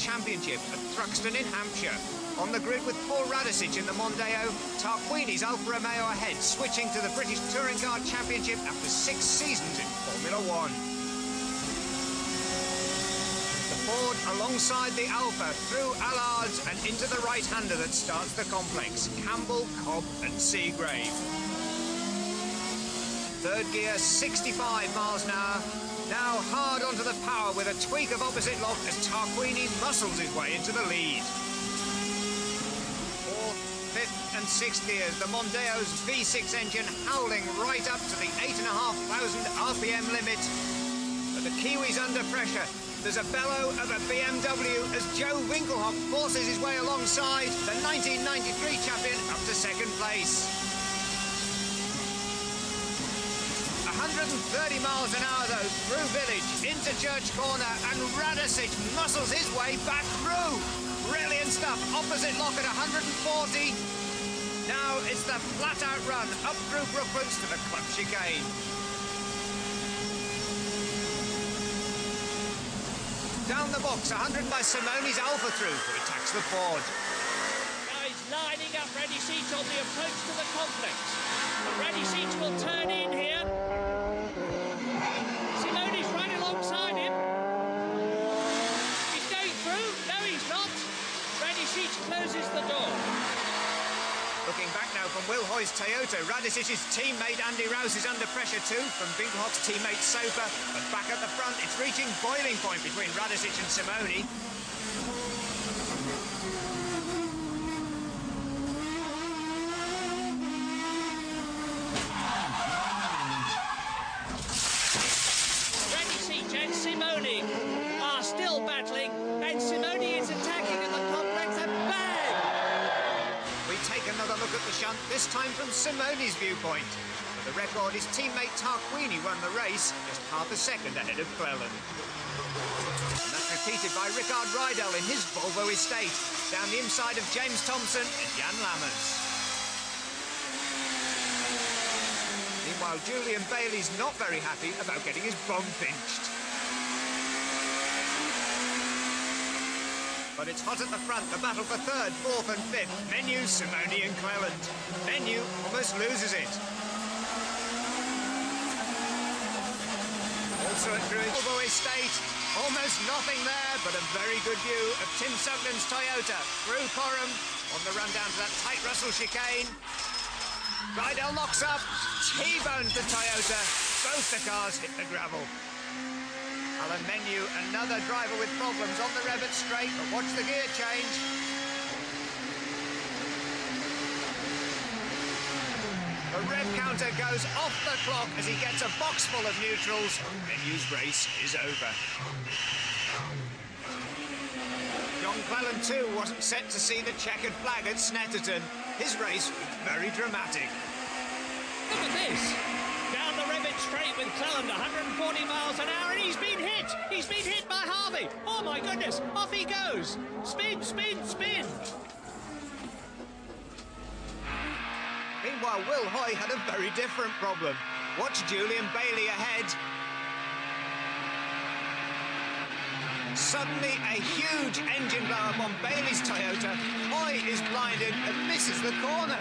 Championship at Thruxton in Hampshire. On the grid with Paul Radisic in the Mondeo, Tarquini's Alfa Romeo ahead, switching to the British Touring Car Championship after 6 seasons in Formula One. The Ford alongside the Alfa through Allards and into the right-hander that starts the complex, Campbell, Cobb and Seagrave. Third gear, 65 miles an hour. Now hard onto the power with a tweak of opposite lock as Tarquini muscles his way into the lead. Fourth, fifth and sixth gears, the Mondeo's V6 engine howling right up to the 8,500 RPM limit. But the Kiwis under pressure. There's a bellow of a BMW as Joe Winkelhock forces his way alongside the 1993 champion up to second place. 130 miles an hour though, through Village, into Church Corner, and Radisic muscles his way back through. Brilliant stuff, opposite lock at 140. Now it's the flat-out run up through Brooklands to the club chicane. Down the box, 100 by Simoni's Alfa through, who attacks the Ford. Now he's lining up Radisic on the approach to the complex. But Radisic will turn in here. Simoni's right alongside him. He's going through. No, he's not. Radisic closes the door. Looking back now from Will Hoy's Toyota, Radisic's teammate Andy Rouse is under pressure too from Winkelhock's teammate Soper. But back at the front, it's reaching boiling point between Radisic and Simoni. And Simoni are still battling, and Simoni is attacking at the complex, and bang! We take another look at the shunt, this time from Simoni's viewpoint. For the record, his teammate Tarquini won the race, just half a second ahead of Cleland. And that's repeated by Rickard Rydell in his Volvo estate, down the inside of James Thompson and Jan Lammers. Meanwhile, Julian Bailey's not very happy about getting his bum pinched. But it's hot at the front, the battle for third, fourth and fifth. Menu, Simoni and Cleland. Menu almost loses it. Also at Druid Volvo estate, almost nothing there, but a very good view of Tim Sugden's Toyota through Coram on the run down to that tight Russell chicane. Rydell locks up, T-bones the Toyota. Both the cars hit the gravel. Alan Menu, another driver with problems on the Rebbit straight, but watch the gear change. The rev counter goes off the clock as he gets a box full of neutrals. Menu's race is over. John Cleland too wasn't set to see the checkered flag at Snetterton. His race was very dramatic. Look at this. Down the Rebbit straight with Cleland, 140 miles an hour, and he's been hit! He's been hit by Harvey! Oh my goodness, off he goes! Spin, spin, spin! Meanwhile, Will Hoy had a very different problem. Watch Julian Bailey ahead. Suddenly, a huge engine blow up on Bailey's Toyota. Hoy is blinded and misses the corner.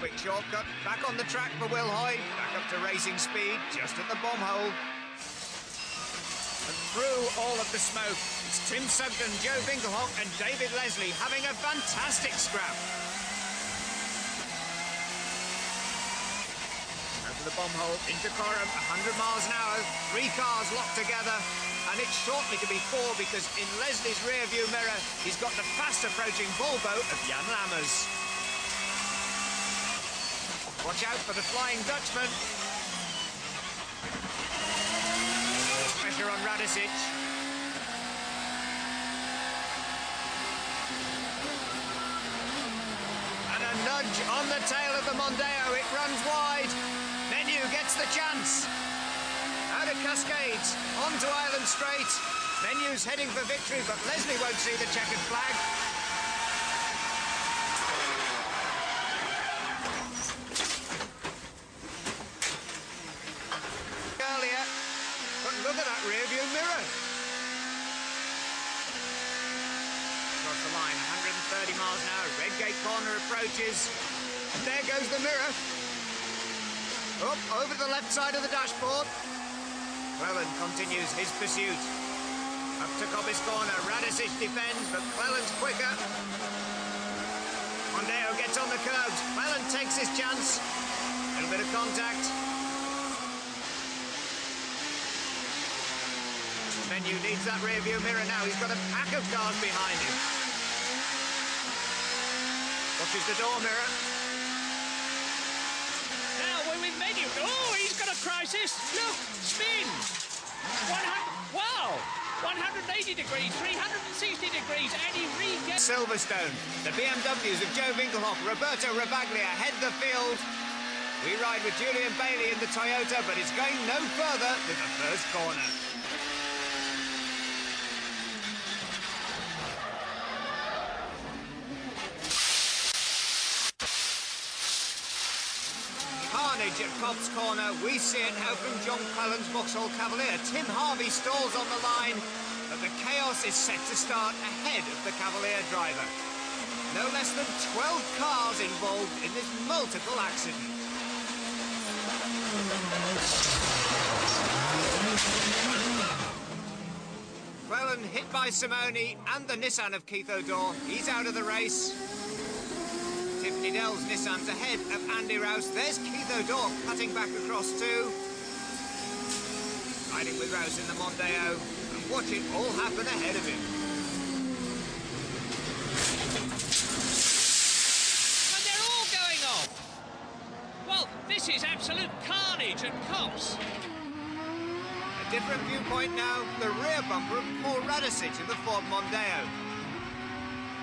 Quick shortcut, back on the track for Will Hoy, back up to racing speed, just at the bomb hole. And through all of the smoke, it's Tim Sugden, Joe Winkelhock and David Leslie having a fantastic scrap. Over the bomb hole, into Coram, 100 miles an hour, 3 cars locked together, and it's shortly to be 4 because in Leslie's rear view mirror, he's got the fast approaching Volvo of Jan Lammers. Watch out for the Flying Dutchman. Pressure on Radisic. And a nudge on the tail of the Mondeo. It runs wide. Menu gets the chance. Out of Cascades, onto Island Straight. Menu's heading for victory, but Leslie won't see the checkered flag. Look at that rear view mirror. Across the line, 130 miles an hour. Redgate corner approaches. And there goes the mirror. Up over the left side of the dashboard. Cleland continues his pursuit. Up to Coppice corner. Radicic defends, but Cleland's quicker. Mondeo gets on the curbs. Cleland takes his chance. A little bit of contact. Menu needs that rear view mirror now. He's got a pack of cars behind him. Watches the door mirror. Now we're with Menu. Oh, he's got a crisis. Look, spin. 100. Wow. 180 degrees, 360 degrees, and he regets... Silverstone. The BMWs of Joe Winkelhock, Roberto Rabaglia head the field. We ride with Julian Bailey in the Toyota, but it's going no further than the first corner. Carnage at Cobb's corner. We see it now from John Cleland's Vauxhall Cavalier. Tim Harvey stalls on the line, but the chaos is set to start ahead of the Cavalier driver. No less than 12 cars involved in this multiple accident. Cleland hit by Simoni and the Nissan of Keith O'Dore. He's out of the race. Tiffany Dell's Nissan's ahead of Andy Rouse. There's Keith O'Dore cutting back across too. Riding with Rouse in the Mondeo. And watch it all happen ahead of him. And they're all going off. Well, this is absolute carnage at Cops. A different viewpoint now. The rear bumper of Paul Radicic in the Ford Mondeo.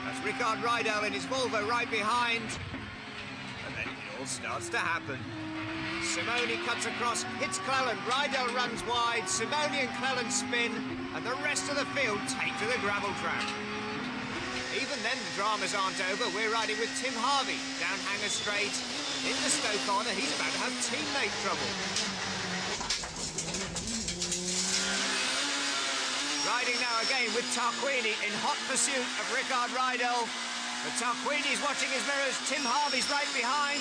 That's Rickard Rydell in his Volvo right behind. And then it all starts to happen. Simoni cuts across, hits Cleland. Rydell runs wide. Simoni and Cleland spin. And the rest of the field take to the gravel track. Even then, the dramas aren't over. We're riding with Tim Harvey down Hanger Straight. In the Stowe corner, he's about to have teammate trouble. Riding now again with Tarquini in hot pursuit of Rickard Rydell. But Tarquini's watching his mirrors. Tim Harvey's right behind.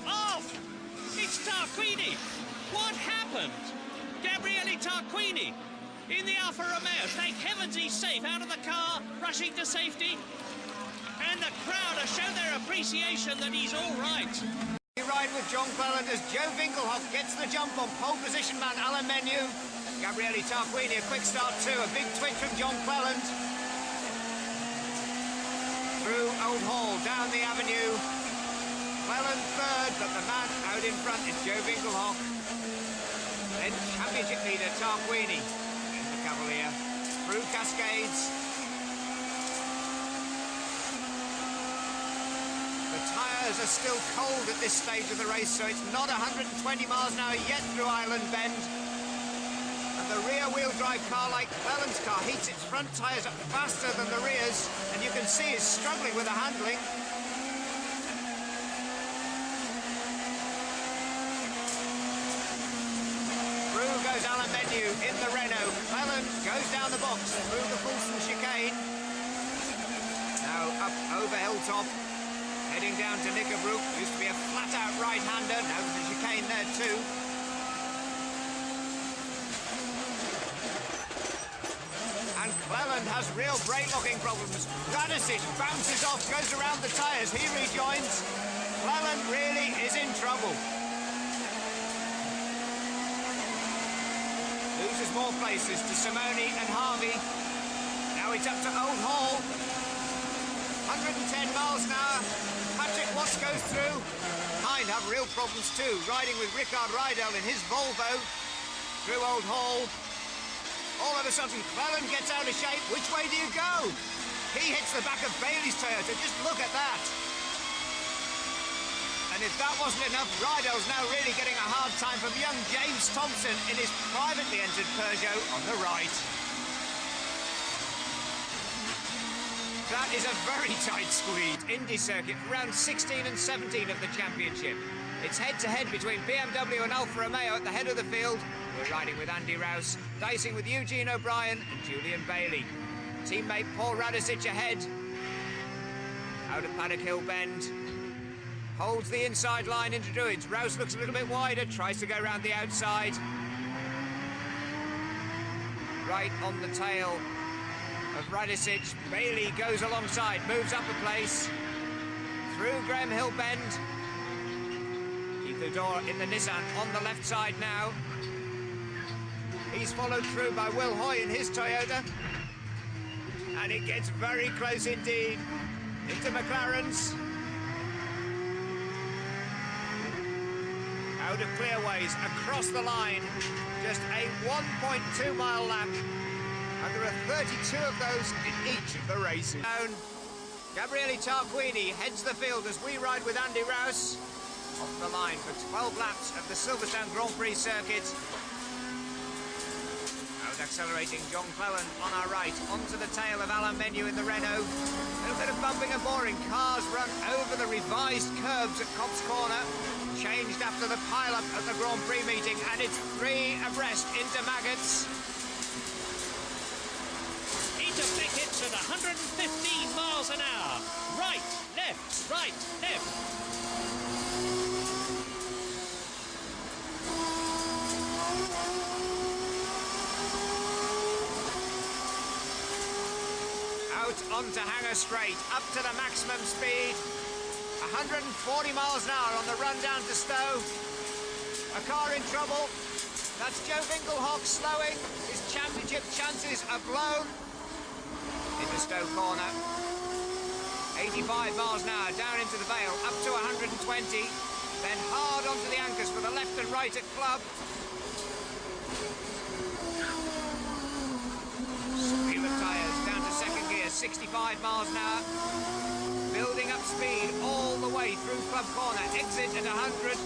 Off! It's Tarquini. What happened? Gabriele Tarquini in the Alfa Romeo. Thank heavens he's safe out of the car, rushing to safety. And the crowd have shown their appreciation that he's all right. We ride with John Cleland as Joe Winkelhock gets the jump on pole position man Alan Menu. Gabriele Tarquini, a quick start too. A big twitch from John Cleland. Through Old Hall, down the avenue. Cleland third, but the man out in front is Joe Winkelhock. Then championship leader Tarquini in the Cavalier. Through Cascades. The tyres are still cold at this stage of the race, so it's not 120 miles an hour yet through Island Bend. And the rear-wheel drive car, like Cleland's car, heats its front tyres up faster than the rears, and you can see it's struggling with the handling. Through goes Alan Menu in the Renault. Cleland goes down the box through the Fulton chicane. Now up over Hilltop. Heading down to Knickerbrook, used to be a flat-out right-hander, now there's a chicane there too. And Cleland has real brake-locking problems. Radicic bounces off, goes around the tyres, he rejoins. Cleland really is in trouble. Loses more places to Simoni and Harvey. Now it's up to Old Hall. 110 miles an hour. Patrick Watts goes through. Hind have real problems too, riding with Rickard Rydell in his Volvo through Old Hall. All of a sudden, Cleland gets out of shape. Which way do you go? He hits the back of Bailey's Toyota. Just look at that. And if that wasn't enough, Rydell's now really getting a hard time from young James Thompson in his privately entered Peugeot on the right. That is a very tight squeeze. Indy circuit, round 16 and 17 of the championship. It's head-to-head between BMW and Alfa Romeo at the head of the field. We're riding with Andy Rouse, dicing with Eugene O'Brien and Julian Bailey. Teammate Paul Radicic ahead. Out of Paddock Hill Bend. Holds the inside line into Druids. Rouse looks a little bit wider, tries to go round the outside. Right on the tail of Radicic. Bailey goes alongside, moves up a place. Through Graham Hill Bend. Ithudor in the Nissan on the left side now. He's followed through by Will Hoy in his Toyota. And it gets very close indeed into McLaren's. Out of clearways, across the line. Just a 1.2 mile lap. And there are 32 of those in each of the races. Gabriele Tarquini heads the field as we ride with Andy Rouse. Off the line for 12 laps of the Silverstone Grand Prix circuit. Out accelerating John Cleland on our right, onto the tail of Alain Menu in the Renault. A little bit of bumping and boring. Cars run over the revised curbs at Cops Corner. Changed after the pile-up at the Grand Prix meeting, and it's 3 abreast into Maggots. Into Beckett's at 115 miles an hour. Right, left, right, left. Out onto Hanger Straight, up to the maximum speed. 140 miles an hour on the run down to Stowe. A car in trouble. That's Joe Winkelhock slowing. His championship chances are blown. Into Stowe corner. 85 miles an hour down into the Vale, up to 120. Then hard onto the anchors for the left and right at Club. Wheel of tyres down to second gear, 65 miles an hour. Building up speed all the way through Club Corner. Exit at 100.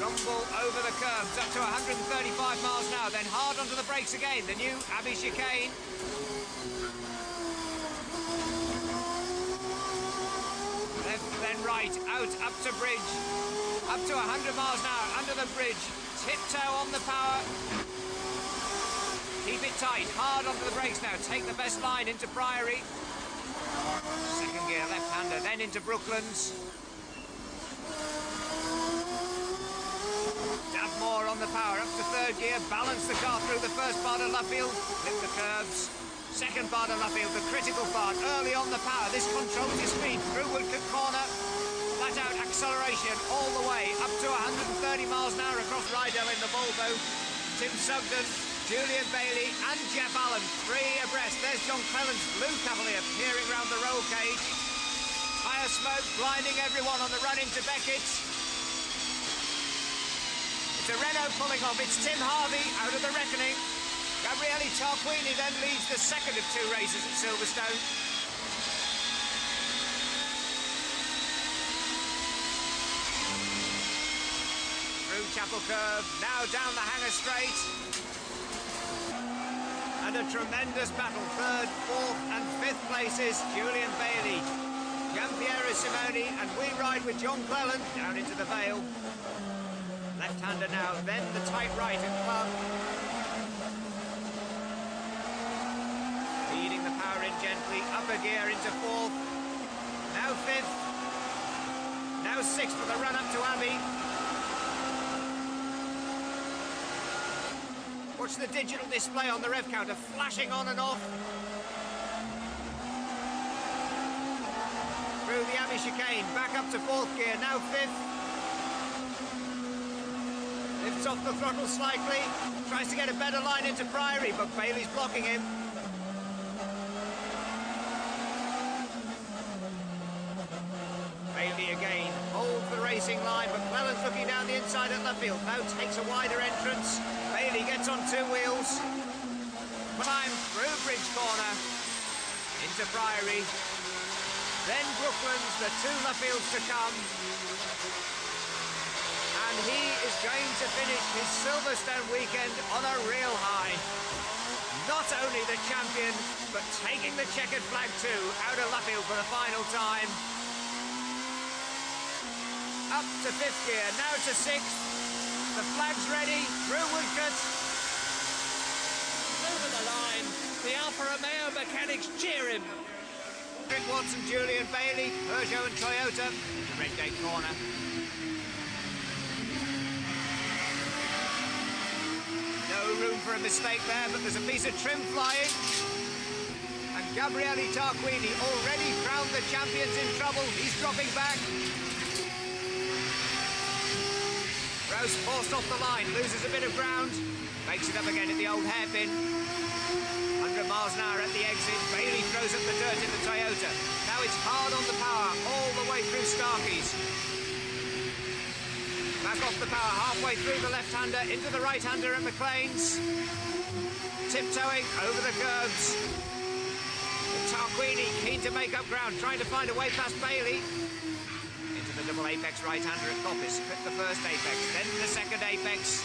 Rumble over the curbs up to 135 miles an hour. Then hard onto the brakes again. The new Abbey chicane. Left then right. Out up to bridge. Up to 100 miles an hour under the bridge. Tiptoe on the power. Keep it tight, hard onto the brakes now. Take the best line into Priory. Second gear left-hander, then into Brooklands. Dab more on the power, up to third gear. Balance the car through the first part of Luffield. Flip the curbs. Second part of Luffield, the critical part. Early on the power, this controls your speed through Woodcote Corner. Flat out acceleration all the way, up to 130 miles an hour across Rydell in the Volvo. Tim Sugden, Julian Bailey and Jeff Allen, 3 abreast. There's John Cleland's blue Cavalier peering round the roll cage. Tyre smoke blinding everyone on the run into Beckett's. It's a Renault pulling off. It's Tim Harvey out of the reckoning. Gabriele Tarquini then leads the second of 2 races at Silverstone. Through Chapel Curve, now down the Hanger Straight. And a tremendous battle, 3rd, 4th and 5th places, Julian Bailey, Giampiero Simoni, and we ride with John Cleland down into the Vale. Left-hander now, then the tight right at Club. Leading the power in gently, upper gear into 4th, now 5th, now 6th for the run up to Abbey. Watch the digital display on the rev counter flashing on and off. Through the Abbey chicane, back up to 4th gear, now 5th. Lifts off the throttle slightly, tries to get a better line into Priory, but Bailey's blocking him. Bailey again, holds the racing line, but Cleland's looking down the inside at Luffield. Now takes a wider entrance. Bailey gets on 2 wheels. Climb through Bridge Corner into Priory. Then Brooklands, the 2 Luffields to come. And he is going to finish his Silverstone weekend on a real high. Not only the champion, taking the checkered flag too, out of Luffield for the final time. Up to 5th gear, now to 6th. The flag's ready, through Woodcut. Over the line, the Alfa Romeo mechanics cheer him. Rick Watson, Julian Bailey, Peugeot and Toyota, the red gate corner. No room for a mistake there, but there's a piece of trim flying. And Gabriele Tarquini, already crowned the champions, in trouble. He's dropping back. Rose forced off the line, loses a bit of ground. Makes it up again at the old hairpin. 100 miles an hour at the exit. Bailey throws up the dirt in the Toyota. Now it's hard on the power all the way through Starkey's. Back off the power halfway through the left-hander into the right-hander at McLean's. Tiptoeing over the curbs. Tarquini keen to make up ground, trying to find a way past Bailey. Into the double apex right-hander at Coppice. Clip the first apex, then the second apex.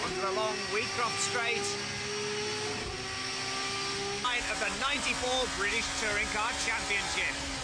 Onto the long Wheatcroft straight. Of the 94 British Touring Car Championship.